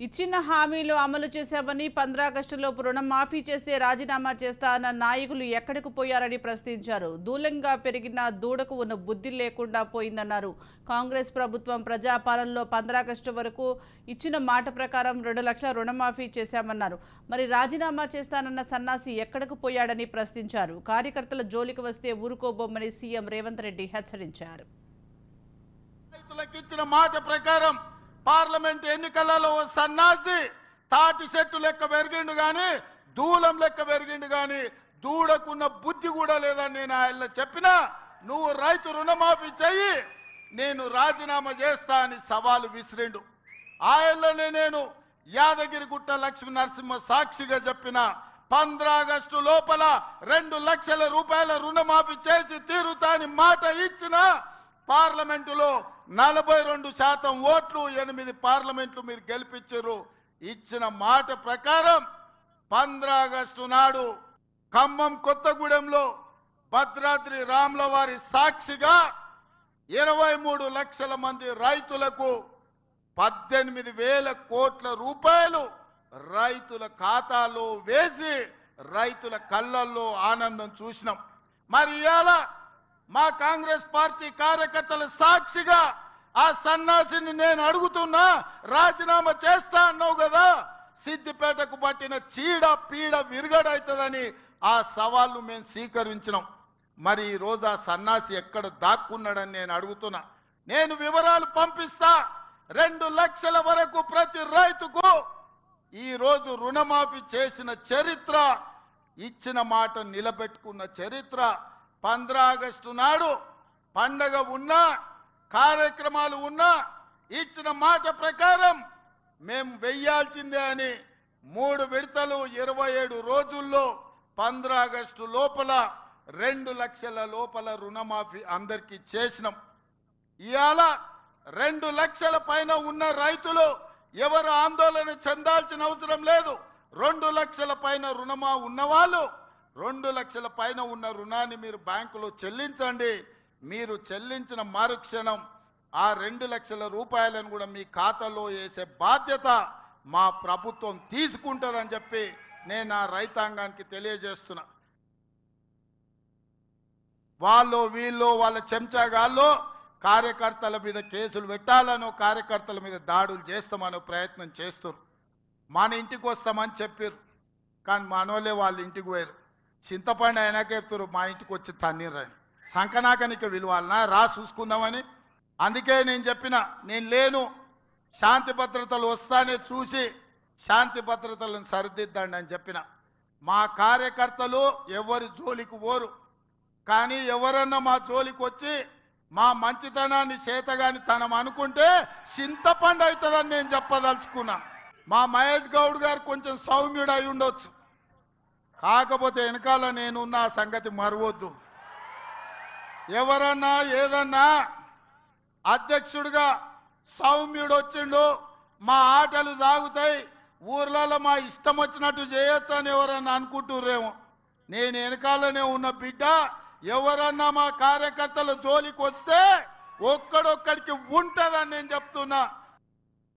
ఇచ్చిన హామీలు అమలు చేశామని 15 ఆగస్టులోపు రుణమాఫీ చేస్తే రాజీనామా చేస్తా అన్న నాయకులు ఎక్కడికి పోయారని ప్రశ్నించారు. దూలంగా పెరిగిన దూడకు ఉన్న బుద్ధి లేకుండా పోయిందన్నారు. కాంగ్రెస్ ప్రభుత్వం ప్రజాపాలనలో 15 ఆగస్టు వరకు ఇచ్చిన మాట ప్రకారం 2 లక్షల రుణమాఫీ చేశామన్నారు. మరి రాజీనామా చేస్తానన్న సన్నాసి ఎక్కడికి పోయాడని ప్రశ్నించారు. కార్యకర్తల జోలికి వస్తే ఊరుకోబోమని సీఎం రేవంత్ రెడ్డి హెచ్చరించారు. రైతులకు మాట ప్రకారం పార్లమెంట్ ఎన్నికలలో సన్నాసి తాటి చెట్టు లెక్క పెరిగిండు గాని దూలం లెక్క పెరిగిండు గాని దూడకున్న బుద్ధి కూడా లేదని నేను ఆయన చెప్పినా నువ్వు రైతు రుణమాఫీ చెయ్యి నేను రాజీనామా చేస్తా అని సవాలు విసిరిండు. ఆయనలోనే నేను యాదగిరిగుట్ట లక్ష్మీ నరసింహ సాక్షిగా చెప్పిన 15 ఆగస్టు లోపల 2 లక్షల రూపాయల రుణమాఫీ చేసి తీరుతా అని మాట ఇచ్చిన పార్లమెంటులో 42% ఓట్లు 8 పార్లమెంట్లు మీరు గెలిపించారు. ఇచ్చిన మాట ప్రకారం 15 ఆగస్టు నాడు ఖమ్మం కొత్తగూడెంలో భద్రాద్రి రాముల వారి సాక్షిగా 23 లక్షల మంది రైతులకు 18,000 కోట్ల రూపాయలు రైతుల ఖాతాలో వేసి రైతుల కళ్ళల్లో ఆనందం చూసినాం. మరి ఇవాళ మా కాంగ్రెస్ పార్టీ కార్యకర్తల సాక్షిగా ఆ సన్నాసిని నేను అడుగుతున్నా, రాజీనామా చేస్తా అన్నావు కదా, సిద్దిపేటకు పట్టిన చీడ పీడ విరుగడవుతుందని ఆ సవాళ్ళు మేము స్వీకరించినాం. మరి ఈరోజు ఆ సన్నాసి ఎక్కడ దాక్కున్నాడని నేను అడుగుతున్నా. నేను వివరాలు పంపిస్తా. 2 లక్షల వరకు ప్రతి రైతుకు ఈరోజు రుణమాఫీ చేసిన చరిత్ర, ఇచ్చిన మాట నిలబెట్టుకున్న చరిత్ర. 15 ఆగస్టు నాడు పండగ ఉన్నా కార్యక్రమాలు ఉన్నా ఇచ్చిన మాట ప్రకారం మేము వెయ్యాల్సిందే అని 3 విడతలు 27 రోజుల్లో 15 ఆగస్టు లోపల 2 లక్షల లోపల రుణమాఫీ అందరికీ చేసినాం. ఇవాళ 2 లక్షల పైన ఉన్న రైతులు ఎవరు ఆందోళన చెందాల్సిన అవసరం లేదు. 2 లక్షల పైన రుణమా ఉన్నవాళ్ళు 2 లక్షల పైన ఉన్న రుణాన్ని మీరు బ్యాంకులో చెల్లించండి. మీరు చెల్లించిన మరుక్షణం ఆ 2 లక్షల రూపాయలను కూడా మీ ఖాతాలో వేసే బాధ్యత మా ప్రభుత్వం తీసుకుంటుందని చెప్పి నేను ఆ రైతాంగానికి తెలియజేస్తున్నా. వాళ్ళు వీళ్ళు వాళ్ళ చెంచాగాళ్ళు కార్యకర్తల మీద కేసులు పెట్టాలనో కార్యకర్తల మీద దాడులు చేస్తామనో ప్రయత్నం చేస్తారు. మన ఇంటికి వస్తామని చెప్పారు కానీ మనోళ్ళే వాళ్ళ ఇంటికి పోయారు. చింతపండు అయినాక చెప్తారు మా ఇంటికి వచ్చి తన్నీరని. సంకనాకనికి విలువాలనా రా చూసుకుందామని. అందుకే నేను చెప్పిన నేను లేను, శాంతి భద్రతలు వస్తానే చూసి శాంతి భద్రతలను సరిదిద్దండి అని చెప్పిన. మా కార్యకర్తలు ఎవరి జోలికి పోరు కానీ ఎవరన్నా మా జోలికి వచ్చి మా మంచితనాన్ని చేతగాని తనం అనుకుంటే చింతపండు అవుతుందని నేను చెప్పదలుచుకున్నా. మా మహేష్ గౌడ్ గారు కొంచెం సౌమ్యుడు అయి ఉండొచ్చు, కాకపోతే వెనకాల నేనున్న ఆ సంగతి మరవద్దు. ఎవరన్నా ఏదన్నా అధ్యక్షుడిగా సౌమ్యుడు వచ్చిండు మా ఆటలు సాగుతాయి ఊర్లలో మా ఇష్టం వచ్చినట్టు చేయొచ్చు అని ఎవరన్నా అనుకుంటుర్రేమో. నేను వెనకాలనే ఉన్న బిడ్డ. ఎవరన్నా మా కార్యకర్తల జోలికి వస్తే ఒక్కడొక్కడికి ఉంటుందని నేను చెప్తున్నా.